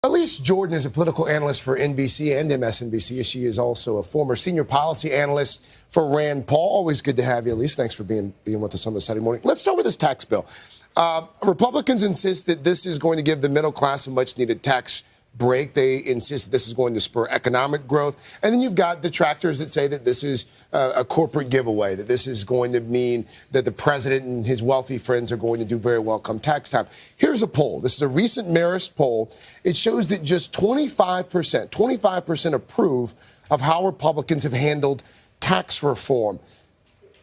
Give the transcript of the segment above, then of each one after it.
Elise Jordan is a political analyst for NBC and MSNBC. She is also a former senior policy analyst for Rand Paul. Always good to have you, Elise. Thanks for being with us on this Saturday morning. Let's start with this tax bill. Republicans insist that this is going to give the middle class a much-needed tax break. They insist that this is going to spur economic growth. And then you've got detractors that say that this is a corporate giveaway, that this is going to mean that the president and his wealthy friends are going to do very well come tax time. Here's a poll. This is a recent Marist poll. It shows that just 25% approve of how Republicans have handled tax reform.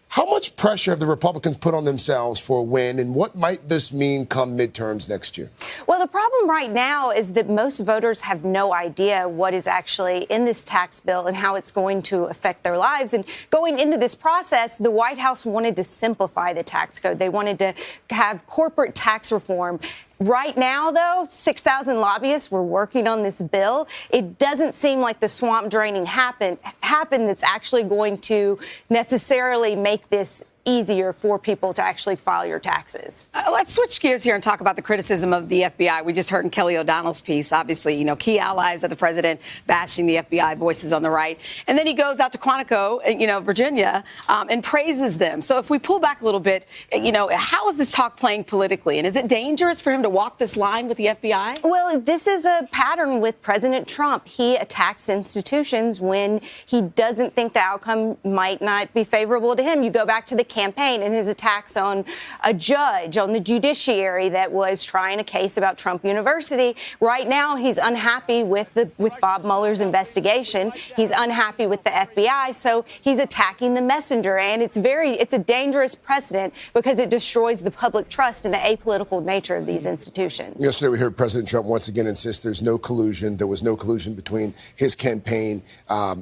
How much pressure have the Republicans put on themselves for a win, and what might this mean come midterms next year? Well, the problem right now is that most voters have no idea what is actually in this tax bill and how it's going to affect their lives. And going into this process, the White House wanted to simplify the tax code. They wanted to have corporate tax reform. Right now, though, 6,000 lobbyists were working on this bill. It doesn't seem like the swamp draining happened that's actually going to necessarily make this easier for people to actually file your taxes. Let's switch gears here and talk about the criticism of the FBI. We just heard in Kelly O'Donnell's piece, obviously, key allies of the president bashing the FBI, voices on the right. And then he goes out to Quantico, Virginia, and praises them. So if we pull back a little bit, how is this talk playing politically? And is it dangerous for him to walk this line with the FBI? Well, this is a pattern with President Trump. He attacks institutions when he doesn't think the outcome might not be favorable to him. You go back to the campaign and his attacks on a judge, on the judiciary that was trying a case about Trump University. Right now, he's unhappy with Bob Mueller's investigation. He's unhappy with the FBI, so he's attacking the messenger. And it's a dangerous precedent because it destroys the public trust in the apolitical nature of these institutions. Yesterday, we heard President Trump once again insist there's no collusion. There was no collusion between his campaign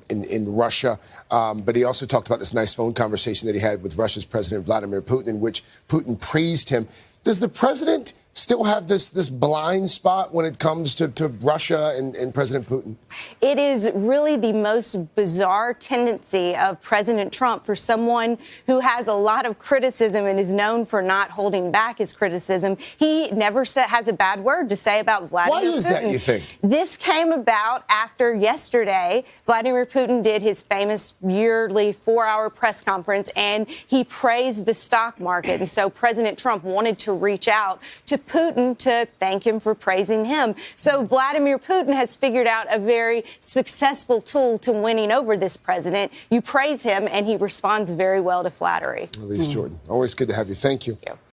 in Russia. But he also talked about this nice phone conversation that he had with Russia's President Vladimir Putin, in which Putin praised him. Does the president still have this blind spot when it comes to Russia and President Putin? It is really the most bizarre tendency of President Trump for someone who has a lot of criticism and is known for not holding back his criticism. He never has a bad word to say about Vladimir Putin. Why is that, you think? This came about after yesterday, Vladimir Putin did his famous yearly 4-hour press conference, and he praised the stock market. And so President Trump wanted to reach out to Putin to thank him for praising him. So Vladimir Putin has figured out a very successful tool to winning over this president. You praise him, and he responds very well to flattery. Elise Jordan, always good to have you. Thank you. Thank you.